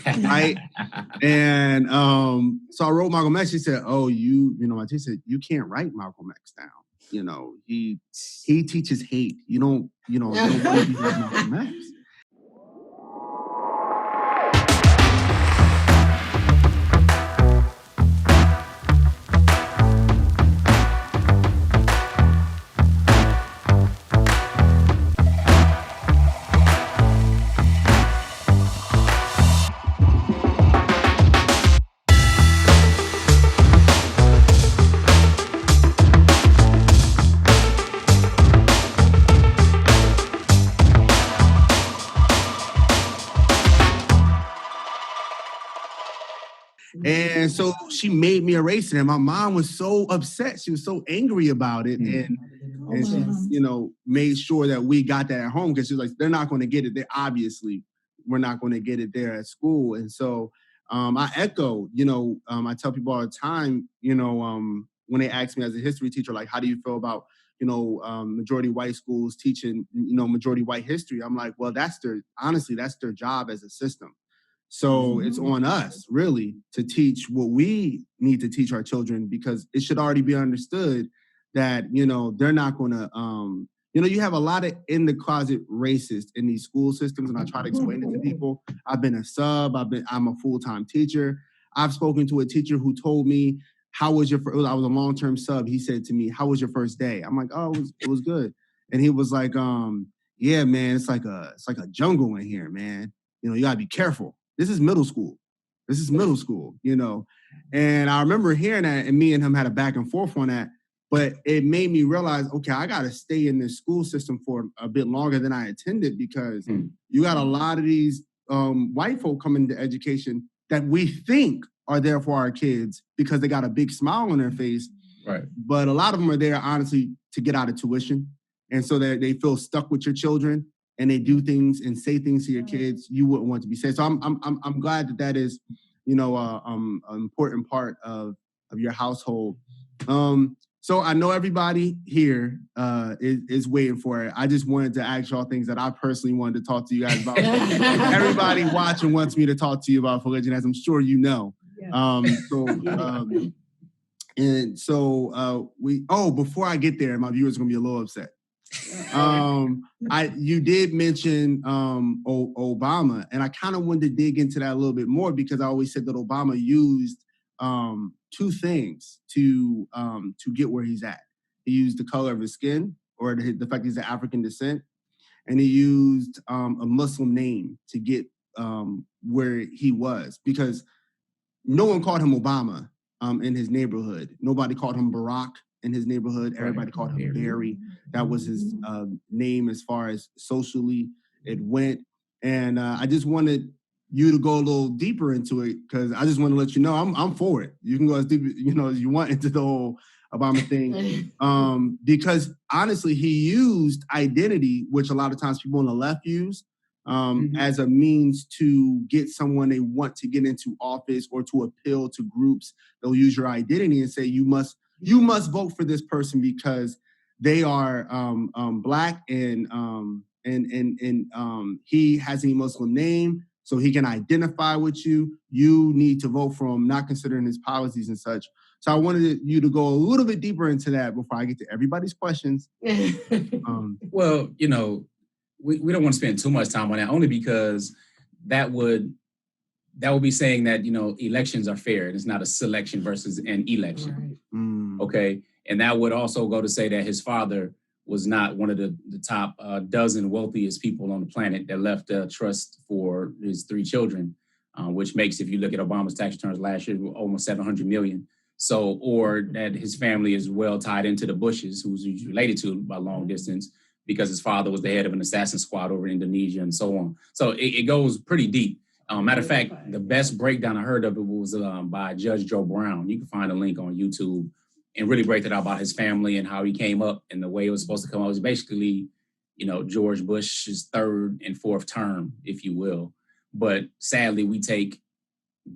right? And so I wrote Malcolm X. She said, "Oh, my teacher said you can't write Malcolm X down. He teaches hate. You don't want to be like Malcolm X." And so she made me erase it. And my mom was so upset. She was so angry about it. And she, made sure that we got that at home because she was like, they're not going to get it there. Obviously, we're not going to get it there at school. And so I echo, I tell people all the time, when they ask me as a history teacher, like, how do you feel about, majority white schools teaching, majority white history? I'm like, well, that's their job as a system. So it's on us, really, to teach what we need to teach our children, because it should already be understood that, they're not going to, you have a lot of in the closet racists in these school systems. And I try to explain it to people. I've been a sub. I'm a full-time teacher. I've spoken to a teacher who told me, I was a long-term sub. He said to me, how was your first day? I'm like, oh, it was good. And he was like, yeah, man, it's like a jungle in here, man. You gotta be careful. This is middle school, And I remember hearing that, and me and him had a back and forth on that. But it made me realize, okay, I got to stay in this school system for a bit longer than I intended, because you got a lot of these white folk coming into education that we think are there for our kids because they got a big smile on their face. Right. But a lot of them are there, honestly, to get out of tuition. And so that they feel stuck with your children. And they do things and say things to your kids you wouldn't want to be said. So I'm glad that is, an important part of your household. So I know everybody here is waiting for it. I just wanted to ask y'all things that I personally wanted to talk to you guys about. Everybody watching wants me to talk to you about polygyny, as I'm sure you know. Before I get there, my viewers are gonna be a little upset. You did mention Obama, and I kind of wanted to dig into that a little bit more, because I always said that Obama used two things to get where he's at. He used the color of his skin, or the fact he's of African descent, and he used a Muslim name to get where he was, because no one called him Obama in his neighborhood. Nobody called him Barack in his neighborhood. Everybody called him Barry. That was his name as far as socially it went. And I just wanted you to go a little deeper into it, because I just want to let you know I'm for it. You can go as deep as you want into the whole Obama thing, because honestly, he used identity, which a lot of times people on the left use, as a means to get someone they want to get into office or to appeal to groups. They'll use your identity and say you must vote for this person because they are Black and he has a Muslim name, so he can identify with you. You need to vote for him, not considering his policies and such. So I wanted you to go a little bit deeper into that before I get to everybody's questions. Well, we don't want to spend too much time on that, only because that would be saying that, elections are fair. It's not a selection versus an election. Right. Okay. And that would also go to say that his father was not one of the top dozen wealthiest people on the planet that left a trust for his 3 children, which makes, if you look at Obama's tax returns last year, almost $700 million. So, or that his family is well tied into the Bushes, who's he's related to by long distance, because his father was the head of an assassin squad over in Indonesia and so on. So it goes pretty deep. Matter of fact, the best breakdown I heard of it was by Judge Joe Brown. You can find a link on YouTube and really break it out about his family and how he came up and the way it was supposed to come up. It was basically, George Bush's 3rd and 4th term, if you will. But sadly, we take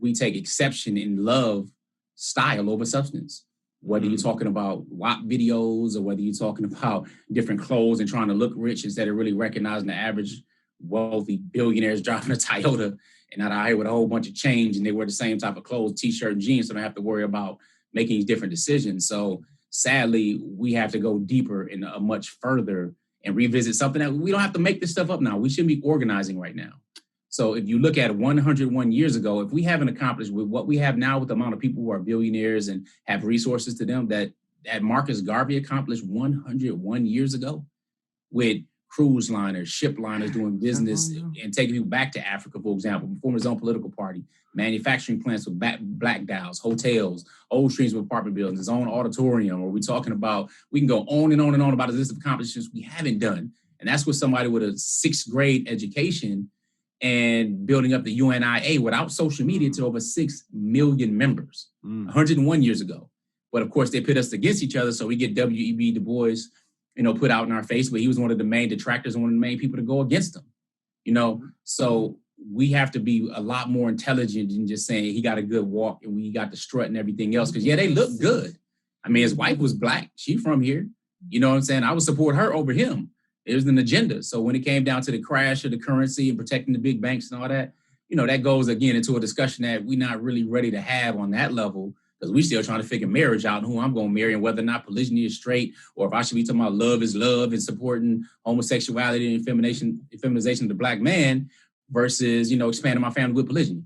exception in love style over substance. Whether you're talking about WAP videos or whether you're talking about different clothes and trying to look rich instead of really recognizing the average wealthy billionaires driving a Toyota and not out here with a whole bunch of change and they wear the same type of clothes, t-shirt and jeans, so they don't have to worry about making these different decisions. So sadly, we have to go deeper and much further and revisit something that we don't have to make this stuff up now. We shouldn't be organizing right now. So if you look at 101 years ago, if we haven't accomplished with what we have now with the amount of people who are billionaires and have resources to them that Marcus Garvey accomplished 101 years ago with cruise liners, ship liners doing business and taking people back to Africa, for example, forming his own political party, manufacturing plants with black dowels, hotels, old streams of apartment buildings, his own auditorium, or we're talking about, we can go on and on and on about the list of accomplishments we haven't done. And that's with somebody with a 6th grade education and building up the UNIA without social media to over 6 million members, 101 years ago. But of course, they pit us against each other, so we get W.E.B. Du Bois, put out in our face, but he was one of the main detractors and one of the main people to go against him, So we have to be a lot more intelligent than just saying he got a good walk and we got the strut and everything else. Because, they look good. I mean, his wife was black. She from here. You know what I'm saying? I would support her over him. There's an agenda. So when it came down to the crash of the currency and protecting the big banks and all that, that goes, again, into a discussion that we're not really ready to have on that level. Because we still trying to figure marriage out and who I'm going to marry and whether or not polygyny is straight or if I should be talking about love is love and supporting homosexuality and feminization of the black man versus, expanding my family with polygyny.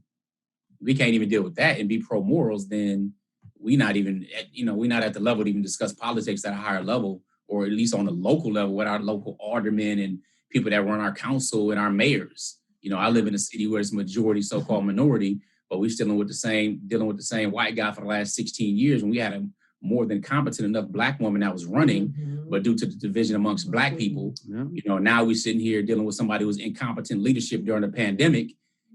We can't even deal with that and be pro-morals, then we're not even, we're not at the level to even discuss politics at a higher level or at least on the local level with our local aldermen and people that run our council and our mayors. I live in a city where it's majority so-called minority, but we're dealing with the same white guy for the last 16 years when we had a more than competent enough black woman that was running, but due to the division amongst black people, now we're sitting here dealing with somebody who was incompetent leadership during the pandemic,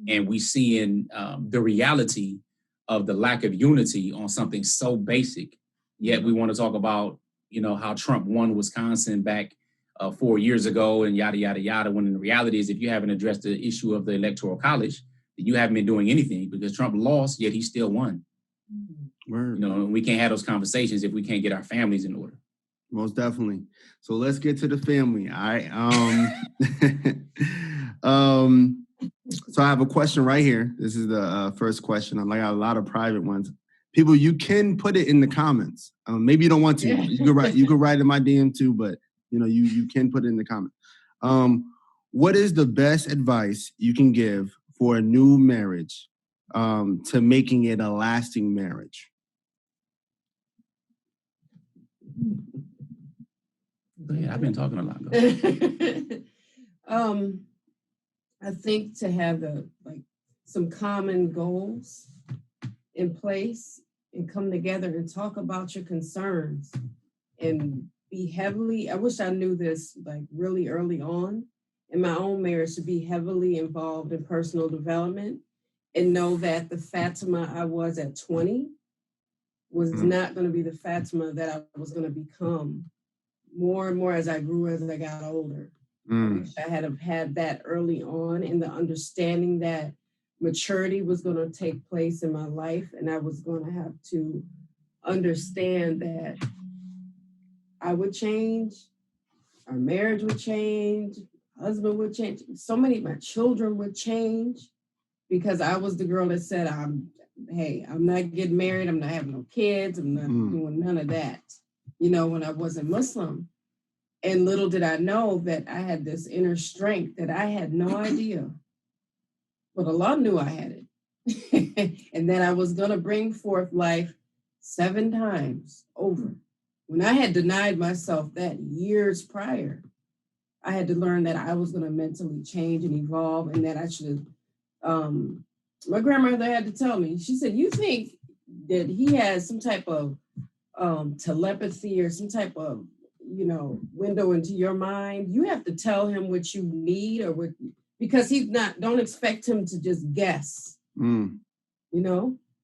and we seeing the reality of the lack of unity on something so basic. Yet we want to talk about, how Trump won Wisconsin back 4 years ago and yada, yada, yada, when the reality is if you haven't addressed the issue of the Electoral College, you haven't been doing anything because Trump lost, yet he still won. We can't have those conversations if we can't get our families in order. Most definitely. So let's get to the family. All right. So I have a question right here. This is the first question. I got a lot of private ones. People, you can put it in the comments. Maybe you don't want to. You could write in my DM too, but you can put it in the comments. What is the best advice you can give for a new marriage to making it a lasting marriage? Yeah, I've been talking a lot. I think to have some common goals in place and come together and talk about your concerns and be heavily, I wish I knew this really early on in my own marriage, to be heavily involved in personal development and know that the Fatimah I was at 20 was not going to be the Fatimah that I was going to become more and more as I grew, as I got older. I wish I had that early on, and the understanding that maturity was going to take place in my life, and I was going to have to understand that I would change, our marriage would change, husband would change. So many of my children would change because I was the girl that said, I'm not getting married. I'm not having no kids. I'm not doing none of that, when I wasn't Muslim. And little did I know that I had this inner strength that I had no idea. But Allah knew I had it. And that I was going to bring forth life 7 times over. When I had denied myself that years prior, I had to learn that I was going to mentally change and evolve, and that I should my grandmother had to tell me, she said, you think that he has some type of telepathy or some type of, window into your mind. You have to tell him what you need because don't expect him to just guess,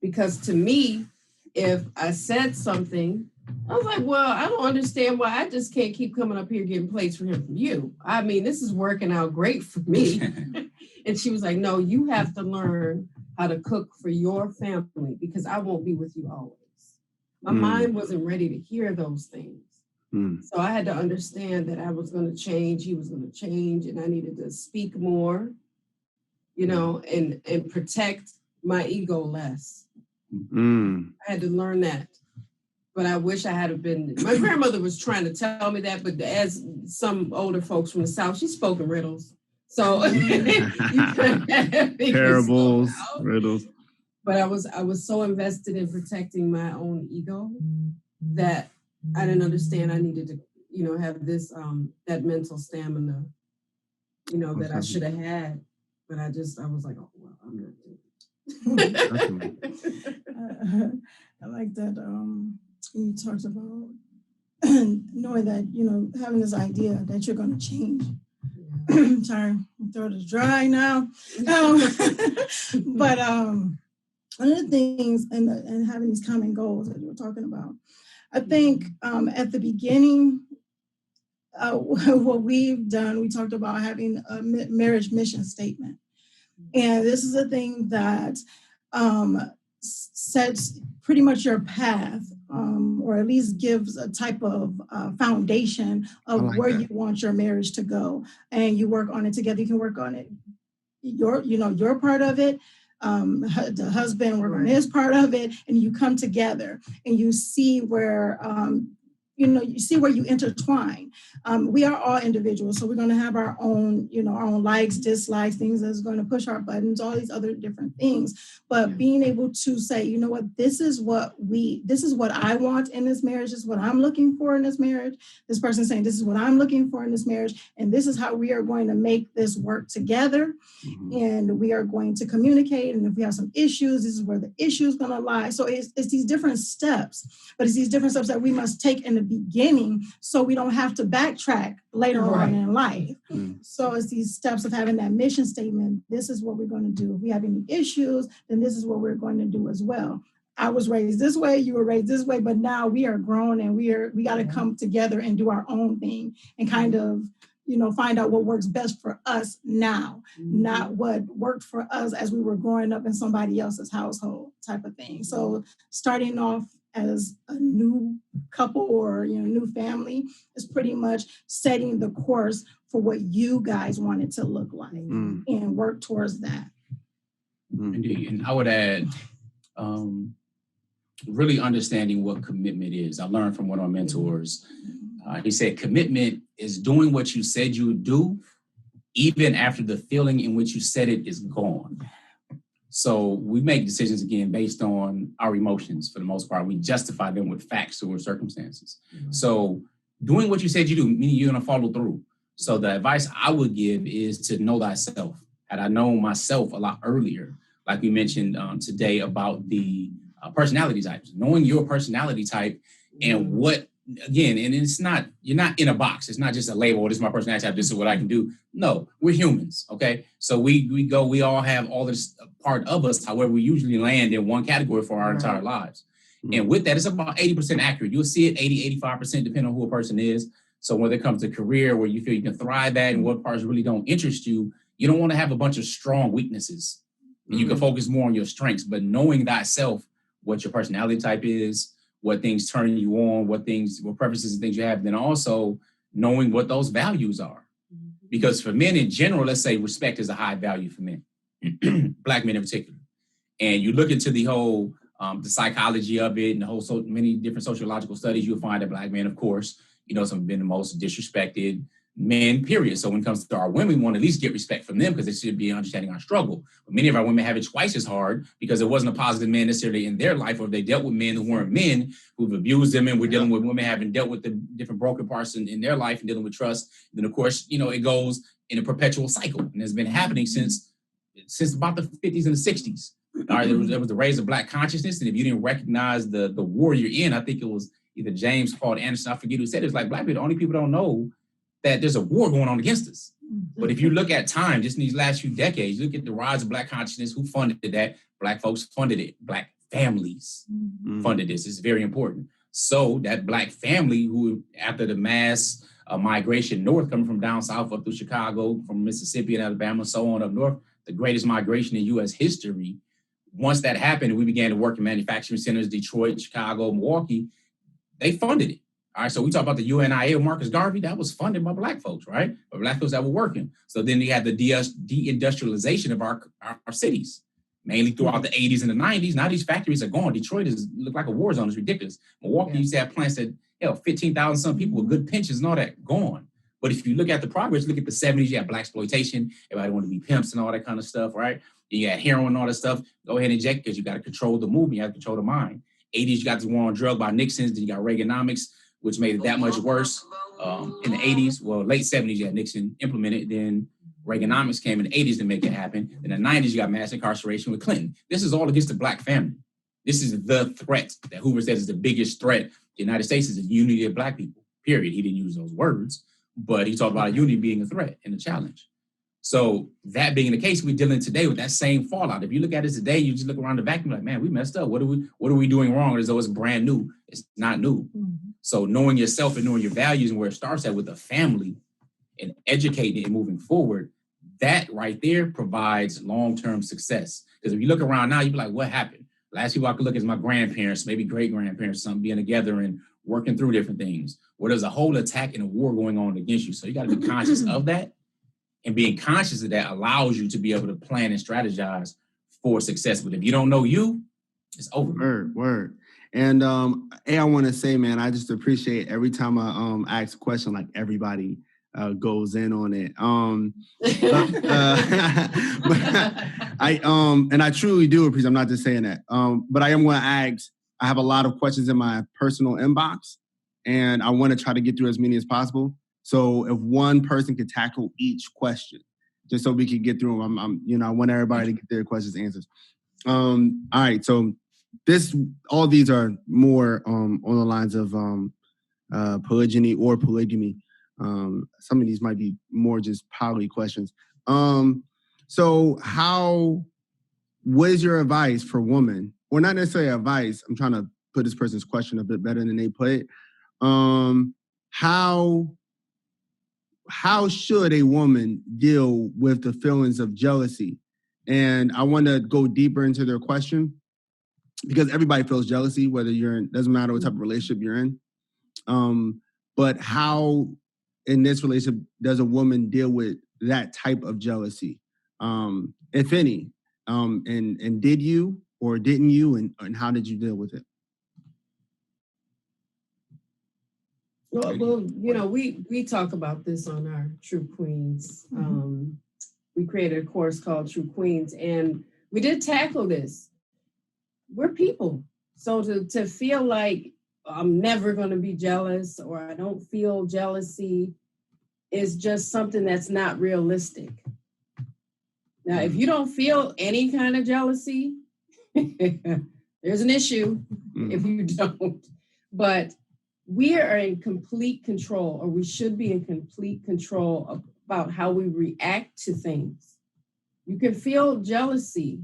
because to me, if I said something, I was like, well, I don't understand why I just can't keep coming up here getting plates for him from you. I mean, this is working out great for me. And she was like, no, you have to learn how to cook for your family because I won't be with you always. My mind wasn't ready to hear those things. So I had to understand that I was going to change, he was going to change, and I needed to speak more you know, and protect my ego less. Mm. I had to learn that. But I wish I had been. My grandmother was trying to tell me that, but as some older folks from the South, she spoke in riddles. So you parables, riddles. But I was so invested in protecting my own ego that I didn't understand I needed to, you know, have this that mental stamina, you know, that I should have had. But I was like, oh well, I'm not doing it. I like that you talked about knowing that, you know, having this idea that you're going to change. Yeah. Sorry, my throat is dry now. But one of the things and having these common goals that you were talking about, I think at the beginning, what we've done, we talked about having a marriage mission statement. And this is a thing that sets pretty much your path, or at least gives a type of foundation of where you want your marriage to go. And you work on it together. You can work on it. Your part of it. The husband work on his part of it, and you come together and you see where you see where you intertwine. We are all individuals, so we're going to have our own, our own likes, dislikes, things that's going to push our buttons, all these other different things. But being able to say, you know what, this is what I want in this marriage. This is what I'm looking for in this marriage. This person saying, this is what I'm looking for in this marriage, and this is how we are going to make this work together. Mm-hmm. And we are going to communicate. And if we have some issues, this is where the issue is going to lie. So it's these different steps, but it's these different steps that we must take in the beginning so we don't have to backtrack later on in life. Mm-hmm. So it's these steps of having that mission statement. This is what we're going to do. If we have any issues, then this is what we're going to do as well. I was raised this way, you were raised this way, but now we are grown and we got to come together and do our own thing and kind of, find out what works best for us now, not what worked for us as we were growing up in somebody else's household type of thing. So starting off as a new couple or, new family is pretty much setting the course for what you guys want it to look like and work towards that. Indeed. And I would add, really understanding what commitment is. I learned from one of our mentors. He said, commitment is doing what you said you would do, even after the feeling in which you said it is gone. So we make decisions, again, based on our emotions for the most part. We justify them with facts or circumstances. Mm-hmm. So doing what you said you do, meaning you're going to follow through. So the advice I would give is to know thyself. Had I known myself a lot earlier, like we mentioned today about the personality types, knowing your personality type and what, again, and it's not, you're not in a box. It's not just a label, this is my personality type, this is what I can do. No, we're humans, okay? So we all have all this part of us. However, we usually land in one category for our entire lives. Mm-hmm. And with that, it's about 80% accurate. You'll see it 80, 85%, depending on who a person is. So when it comes to career, where you feel you can thrive at and what parts really don't interest you, you don't want to have a bunch of strong weaknesses. Mm-hmm. You can focus more on your strengths, but knowing thyself, what your personality type is, what things turn you on, what preferences and things you have, then also knowing what those values are. Mm-hmm. Because for men in general, let's say respect is a high value for men, Black men in particular. And you look into the whole, the psychology of it and the whole so many different sociological studies, you'll find that Black men, of course, some have been the most disrespected men, period. So when it comes to our women, we want to at least get respect from them because they should be understanding our struggle. But many of our women have it twice as hard because it wasn't a positive man necessarily in their life, or they dealt with men who weren't men who've abused them, and we're dealing with women having dealt with the different broken parts in their life and dealing with trust. And then, of course, it goes in a perpetual cycle, and it's been happening since about the 50s and the 60s. All right, there was the raise of Black consciousness, and if you didn't recognize the war you're in, I think it was either James Paul Anderson, I forget who said it, was like, Black people, the only people don't know that there's a war going on against us. But if you look at time, just in these last few decades, look at the rise of Black consciousness, who funded that? Black folks funded it. Black families funded this. It's very important. So that Black family who, after the mass migration north, coming from down south up through Chicago, from Mississippi and Alabama, so on up north, the greatest migration in U.S. history. Once that happened and we began to work in manufacturing centers, Detroit, Chicago, Milwaukee, they funded it. All right, so we talk about the UNIA, Marcus Garvey, that was funded by Black folks, right? By Black folks that were working. So then you had the deindustrialization of our cities, mainly throughout the 80s and the 90s. Now these factories are gone. Detroit look like a war zone. It's ridiculous. Milwaukee used to have plants that, 15,000 some people with good pensions and all that, gone. But if you look at the progress, look at the 70s, you had Black exploitation. Everybody wanted to be pimps and all that kind of stuff, right? You had heroin and all that stuff. Go ahead and inject because you got to control the movement. You have to control the mind. 80s, you got the war on drug by Nixon's. Then you got Reaganomics, which made it that much worse. In the 80s, late 70s, you had Nixon implemented. Then Reaganomics came in the 80s to make it happen. In the 90s, you got mass incarceration with Clinton. This is all against the Black family. This is the threat that Hoover says is the biggest threat. The United States is the unity of Black people, period. He didn't use those words, but he talked about unity being a threat and a challenge. So that being the case, we're dealing today with that same fallout. If you look at it today, you just look around the vacuum like, man, we messed up. What are we doing wrong? As though it's brand new. It's not new. Mm-hmm. So knowing yourself and knowing your values and where it starts at with the family and educating and moving forward, that right there provides long-term success. Because if you look around now, you'd be like, what happened? Last people I could look at is my grandparents, maybe great-grandparents, something being together and working through different things. Where there's a whole attack and a war going on against you. So you got to be conscious of that. And being conscious of that allows you to be able to plan and strategize for success. But if you don't know you, it's over. Word. And I want to say, man, I just appreciate every time I ask a question, like everybody goes in on it. I truly do appreciate. I'm not just saying that. But I am going to ask. I have a lot of questions in my personal inbox, and I want to try to get through as many as possible. So if one person could tackle each question, just so we can get through them, I want everybody to get their questions answered. All right. So all these are more on the lines of polygyny or polygamy. Some of these might be more just poly questions. So what is your advice for women? Or not necessarily advice. I'm trying to put this person's question a bit better than they put it. How should a woman deal with the feelings of jealousy? And I want to go deeper into their question because everybody feels jealousy, whether doesn't matter what type of relationship you're in. But how in this relationship does a woman deal with that type of jealousy, if any? And did you or didn't you? And how did you deal with it? Well, we talk about this on our True Queens. We created a course called True Queens, and we did tackle this. We're people. So to feel like I'm never going to be jealous or I don't feel jealousy is just something that's not realistic. Now, if you don't feel any kind of jealousy, there's an issue if you don't. But we are in complete control, or we should be in complete control about how we react to things. You can feel jealousy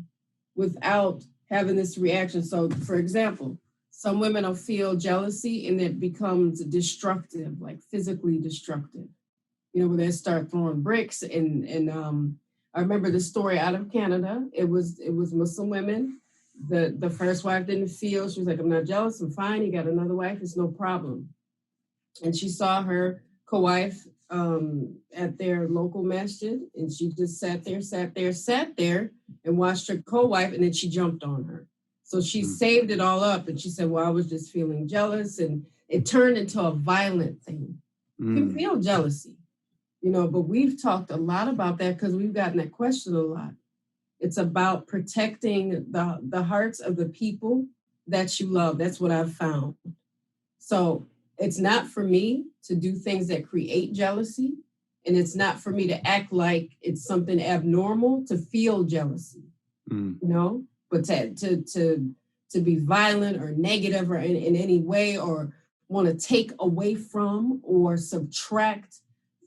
without having this reaction. So, for example, some women will feel jealousy and it becomes destructive, like physically destructive. Where they start throwing bricks. And I remember the story out of Canada. It was Muslim women. The first wife didn't feel, she was like, I'm not jealous, I'm fine. You got another wife, it's no problem. And she saw her co-wife at their local masjid, and she just sat there and watched her co-wife, and then she jumped on her. So she saved it all up, and she said, well, I was just feeling jealous, and it turned into a violent thing. You can feel jealousy, but we've talked a lot about that because we've gotten that question a lot. It's about protecting the hearts of the people that you love. That's what I've found. So it's not for me to do things that create jealousy. And it's not for me to act like it's something abnormal to feel jealousy, but to be violent or negative or in any way or want to take away from or subtract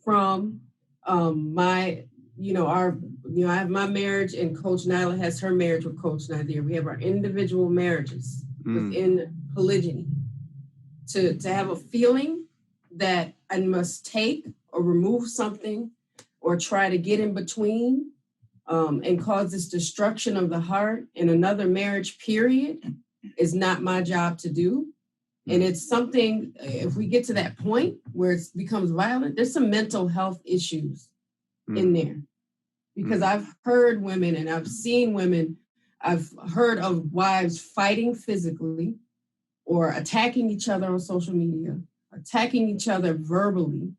from I have my marriage and Coach Nyla has her marriage with Coach Nazir. We have our individual marriages within polygyny. To have a feeling that I must take or remove something or try to get in between and cause this destruction of the heart in another marriage period is not my job to do. And it's something, if we get to that point where it becomes violent, there's some mental health issues in there. Because I've heard women and I've seen women, I've heard of wives fighting physically or attacking each other on social media, attacking each other verbally.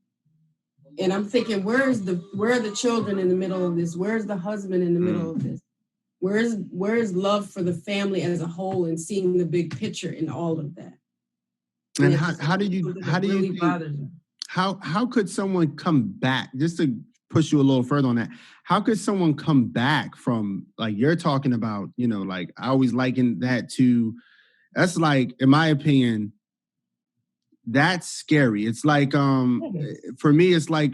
And I'm thinking, where are the children in the middle of this? Where's the husband in the middle of this? Where's love for the family as a whole and seeing the big picture in all of that? And how could someone come back, just to push you a little further on that, how could someone come back from, like you're talking about, you know, like I always liken that to, that's like, in my opinion, that's scary. It's like, for me, it's like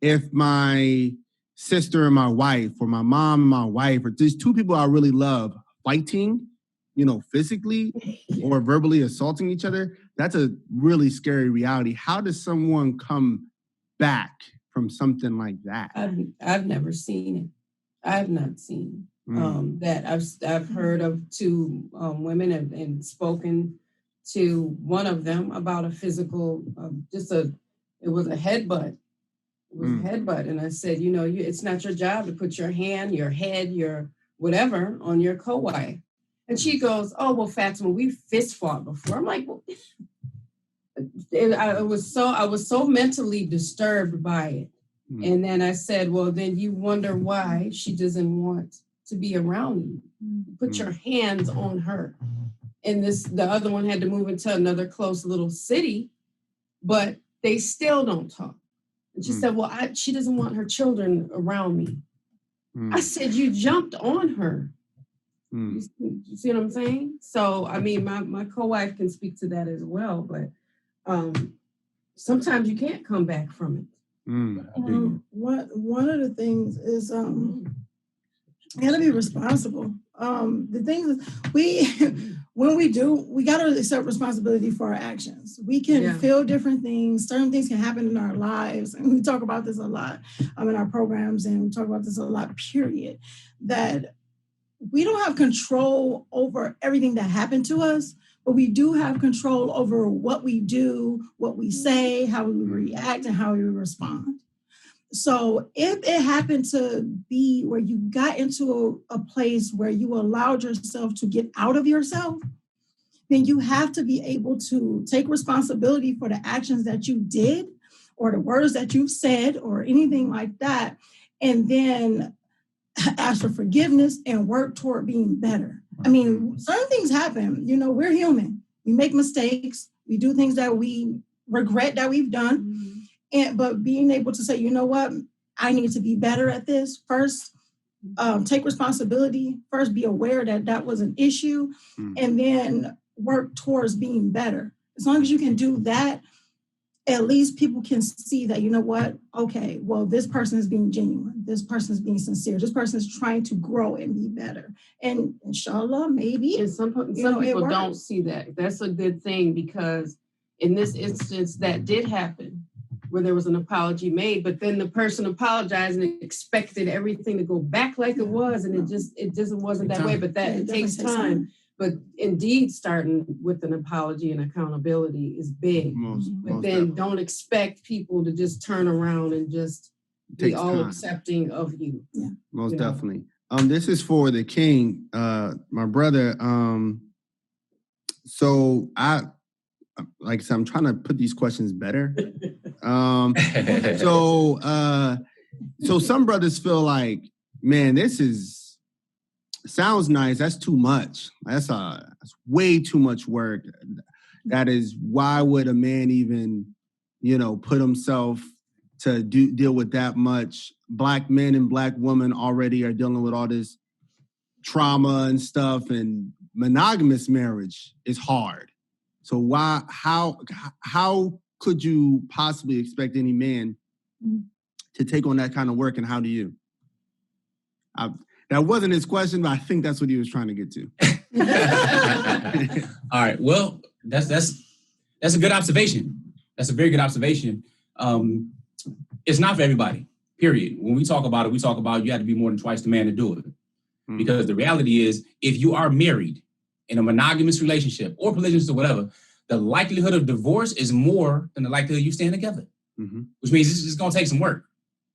if my sister and my wife, or my mom and my wife, or there's two people I really love fighting, you know, physically or verbally assaulting each other, that's a really scary reality. How does someone come back from something like that? I've never seen it. I've not seen that. I've heard of two women and spoken to one of them about a physical, it was a headbutt. It was a headbutt. And I said, you know, it's not your job to put your hand, your head, your whatever on your co-wife. And she goes, oh, well, Fatimah, we fist fought before. I'm like, well, I was so mentally disturbed by it. And then I said, well, then you wonder why she doesn't want to be around you. Put your hands on her. And the other one had to move into another close little city, but they still don't talk. And she said, well, she doesn't want her children around me. I said, you jumped on her. You see what I'm saying? So, I mean, my co-wife can speak to that as well, but sometimes you can't come back from it. One of the things is you got to be responsible. The things we got to accept responsibility for our actions. We can feel different things. Certain things can happen in our lives. And we talk about this a lot in our programs, and we talk about this a lot, period, that we don't have control over everything that happened to us, but we do have control over what we do, what we say, how we react, and how we respond. So if it happened to be where you got into a place where you allowed yourself to get out of yourself, then you have to be able to take responsibility for the actions that you did or the words that you've said or anything like that, and then ask for forgiveness and work toward being better. I mean, certain things happen. You know, we're human. We make mistakes. We do things that we regret that we've done. But being able to say, you know what, I need to be better at this. First, take responsibility. First, be aware that that was an issue, and then work towards being better. As long as you can do that, at least people can see that, you know what, okay, well, this person is being genuine. This person is being sincere. This person is trying to grow and be better. And inshallah, maybe. And some people don't see that. That's a good thing, because in this instance, that did happen, where there was an apology made, but then the person apologized and expected everything to go back like it was, and it just wasn't that way. But it takes time. But indeed, starting with an apology and accountability is big. But then don't expect people to just turn around and just be all accepting of you. Yeah, most definitely. This is for the king, my brother. So like I said, I'm trying to put these questions better. So some brothers feel like, man, this sounds nice. That's too much. That's way too much work. That is, why would a man even, you know, put himself to deal with that much? Black men and black women already are dealing with all this trauma and stuff, and monogamous marriage is hard. So how could you possibly expect any man to take on that kind of work, and how do you? That wasn't his question, but I think that's what he was trying to get to. All right. Well, that's a good observation. That's a very good observation. It's not for everybody, period. When we talk about it, we talk about you have to be more than twice the man to do it. Because the reality is, if you are married in a monogamous relationship or polygamous or whatever, the likelihood of divorce is more than the likelihood of you staying together, which means it's just going to take some work,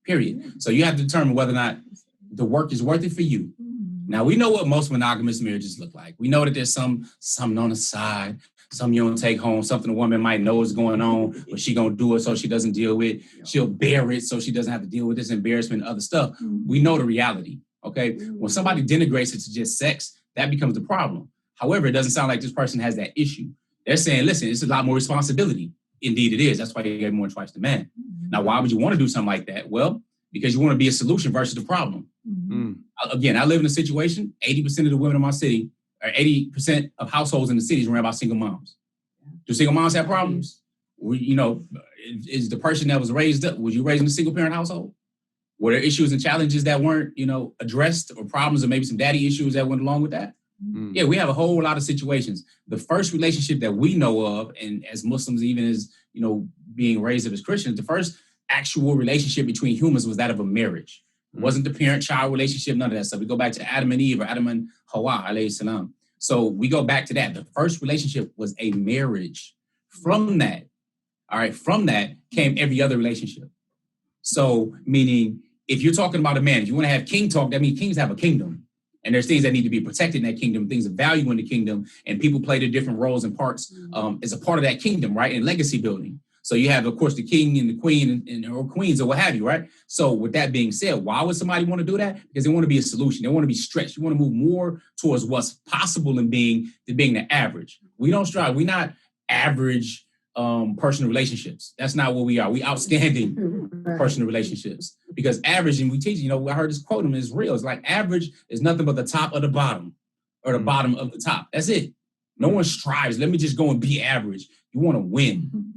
period. So you have to determine whether or not the work is worth it for you. Now, we know what most monogamous marriages look like. We know that there's some on the side, some you don't take home, something a woman might know is going on, but she going to do it so she doesn't deal with it. She'll bear it so she doesn't have to deal with this embarrassment and other stuff. We know the reality, okay? When somebody denigrates it to just sex, that becomes the problem. However, it doesn't sound like this person has that issue. They're saying, listen, it's a lot more responsibility. Indeed it is. That's why you get more than twice the man. Now, why would you want to do something like that? Well, because you want to be a solution versus the problem. Again, I live in a situation, 80% of the women in my city, or 80% of households in the cities run by single moms. Do single moms have problems? Is the person that was raised up, was you raised in a single parent household? Were there issues and challenges that weren't, addressed, or problems, or maybe some daddy issues that went along with that? Yeah, we have a whole lot of situations. The first relationship that we know of, and as Muslims, even as, being raised up as Christians, the first actual relationship between humans was that of a marriage. It wasn't the parent-child relationship, none of that stuff. We go back to Adam and Eve, or Adam and Hawa, alayhi salam. So we go back to that. The first relationship was a marriage. From that came every other relationship. So meaning, if you're talking about a man, if you want to have king talk, that means kings have a kingdom. And there's things that need to be protected in that kingdom, things of value in the kingdom, and people play their different roles and parts as a part of that kingdom, right? And legacy building. So you have, of course, the king and the queen or queens or what have you, right? So with that being said, why would somebody want to do that? Because they want to be a solution. They want to be stretched. You want to move more towards what's possible in being the average. We don't strive. We're not average personal relationships. That's not what we are. We outstanding personal relationships. Because average, and we teach, I heard this quote, and it's real. It's like average is nothing but the top of the bottom, or the bottom of the top. That's it. No one strives. Let me just go and be average. You want to win.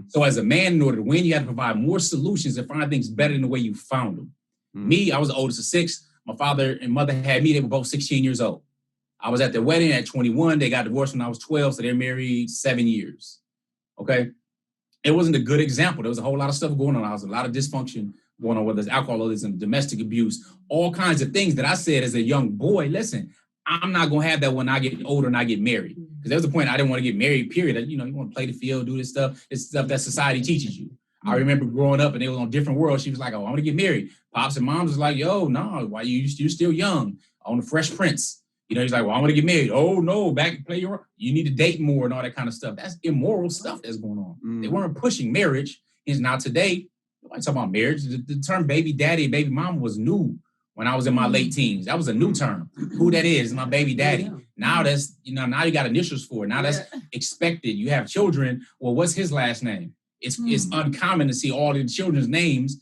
So as a man, in order to win, you have to provide more solutions and find things better than the way you found them. Me, I was the oldest of 6. My father and mother had me. They were both 16 years old. I was at their wedding at 21. They got divorced when I was 12, so they're married 7 years. Okay? It wasn't a good example. There was a whole lot of stuff going on. There was a lot of dysfunction going on, whether it's alcoholism, domestic abuse, all kinds of things that I said as a young boy, listen, I'm not going to have that when I get older and I get married. Because there was a point I didn't want to get married, period. You want to play the field, do this stuff. It's stuff that society teaches you. I remember growing up and they was on different worlds. She was like, oh, I want to get married. Pops and moms was like, yo, no, why you're still young. On the Fresh Prince. He's like, well, I want to get married. Oh, no, back play your, you need to date more and all that kind of stuff. That's immoral stuff that's going on. They weren't pushing marriage. And now today, nobody talking about marriage. The term baby daddy, baby mama was new. When I was in my late teens, that was a new term. Who that is my baby daddy. Now that's, now you got initials for it. Now that's expected. You have children. Well, what's his last name? It's uncommon to see all the children's names,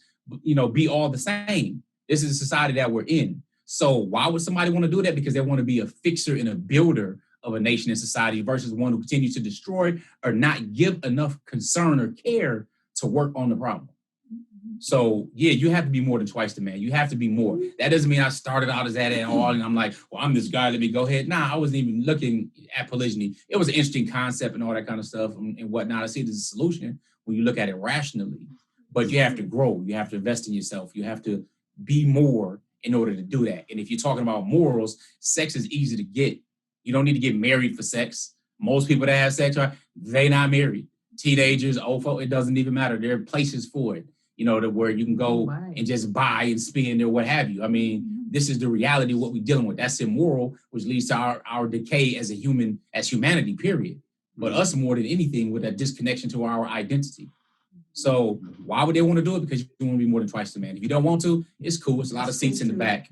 be all the same. This is a society that we're in. So why would somebody want to do that? Because they want to be a fixer and a builder of a nation and society versus one who continues to destroy or not give enough concern or care to work on the problem. So, yeah, you have to be more than twice the man. You have to be more. That doesn't mean I started out as that and all, and I'm like, well, I'm this guy, let me go ahead. Nah, I wasn't even looking at polygyny. It was an interesting concept and all that kind of stuff and whatnot. I see it as a solution when you look at it rationally. But you have to grow. You have to invest in yourself. You have to be more in order to do that. And if you're talking about morals, sex is easy to get. You don't need to get married for sex. Most people that have sex, they not married. Teenagers, old folk, it doesn't even matter. There are places for it. To where you can go and just buy and spend or what have you. I mean, this is the reality of what we're dealing with. That's immoral, which leads to our decay as humanity, period. But us more than anything with that disconnection to our identity. So why would they want to do it? Because you want to be more than twice the man. If you don't want to, it's cool. It's a lot of seats in the back.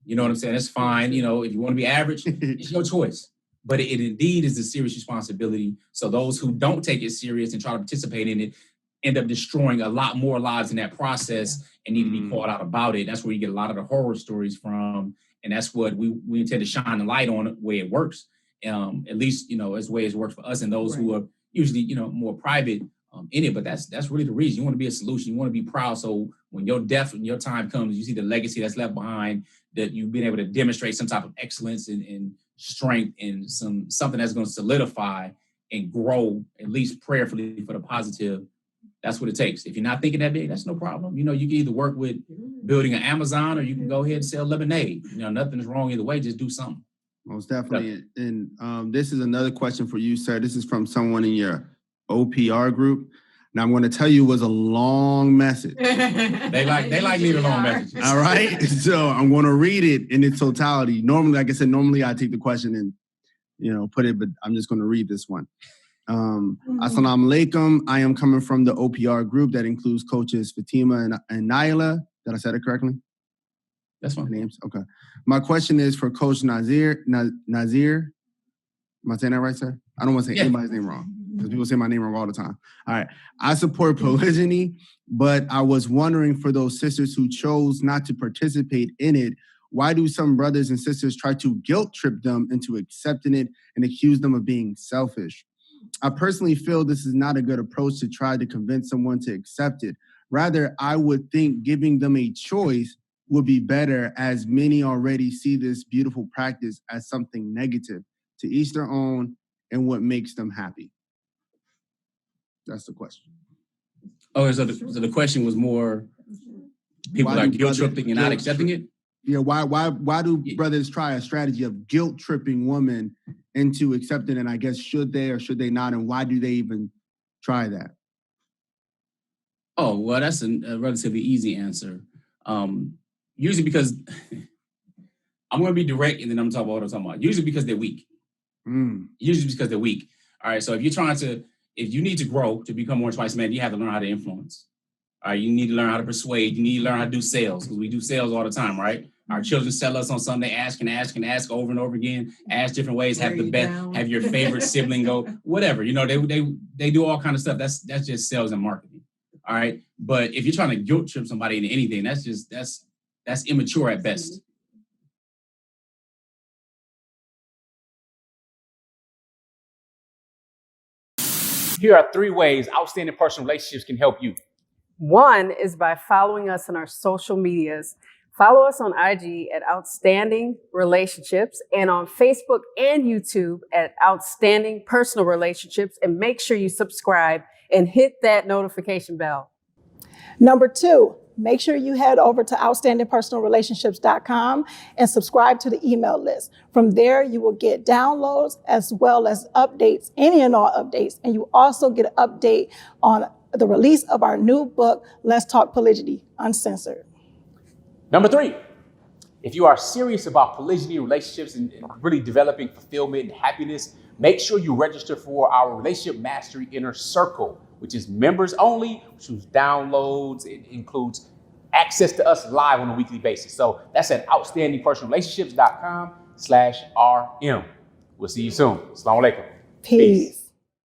You know what I'm saying? That's fine. If you want to be average, it's your choice. But it indeed is a serious responsibility. So those who don't take it serious and try to participate in it end up destroying a lot more lives in that process and need to be called out about it. That's where you get a lot of the horror stories from. And that's what we intend to shine the light on the way it works. At least, as the way it's worked for us and those who are usually, more private in it. But that's really the reason. You want to be a solution. You want to be proud. So when your death and your time comes, you see the legacy that's left behind, that you've been able to demonstrate some type of excellence and strength and something that's going to solidify and grow, at least prayerfully, for the positive. That's what it takes. If you're not thinking that big, that's no problem. You can either work with building an Amazon or you can go ahead and sell lemonade. Nothing's wrong either way. Just do something. Most definitely. And this is another question for you, sir. This is from someone in your OPR group. Now I'm going to tell you it was a long message. They like leaving long messages. All right. So I'm going to read it in its totality. Normally, like I said, I take the question and, put it, but I'm just going to read this one. Assalamu alaikum. I am coming from the OPR group that includes coaches Fatimah and Nyla. Did I say it correctly? That's fine. Names. Okay. My question is for Coach Nazir. Nazir. Am I saying that right, sir? I don't want to say anybody's name wrong because people say my name wrong all the time. All right. I support polygyny, but I was wondering for those sisters who chose not to participate in it, why do some brothers and sisters try to guilt trip them into accepting it and accuse them of being selfish? I personally feel this is not a good approach to try to convince someone to accept it. Rather, I would think giving them a choice would be better, as many already see this beautiful practice as something negative. To each their own and what makes them happy. That's the question. Oh, so the question was more people are guilt tripping and not accepting it? Yeah, why do brothers try a strategy of guilt tripping women into accepting it? And I guess should they or should they not? And why do they even try that? Oh, well, that's a relatively easy answer. Usually because I'm going to be direct and then I'm talking about what I'm talking about. Usually because they're weak. Usually because they're weak. All right. So if you need to grow to become more twice man, you have to learn how to influence. All right. You need to learn how to persuade. You need to learn how to do sales because we do sales all the time, right? Our children sell us on something. They ask over and over again. Ask different ways. Have the best. Have your favorite sibling go. Whatever. They do all kind of stuff. That's just sales and marketing. All right. But if you're trying to guilt trip somebody into anything, that's immature at best. Here are 3 ways outstanding personal relationships can help you. One is by following us on our social medias. Follow us on IG at Outstanding Relationships and on Facebook and YouTube at Outstanding Personal Relationships. And make sure you subscribe and hit that notification bell. Number 2, make sure you head over to outstandingpersonalrelationships.com and subscribe to the email list. From there, you will get downloads as well as updates, any and all updates. And you also get an update on the release of our new book, Let's Talk Polygyny, Uncensored. Number 3, if you are serious about polygyny relationships and really developing fulfillment and happiness, make sure you register for our Relationship Mastery Inner Circle, which is members only, which includes downloads. It includes access to us live on a weekly basis. So that's at outstandingpersonalrelationships.com/RM. We'll see you soon. Assalamu alaikum. Peace.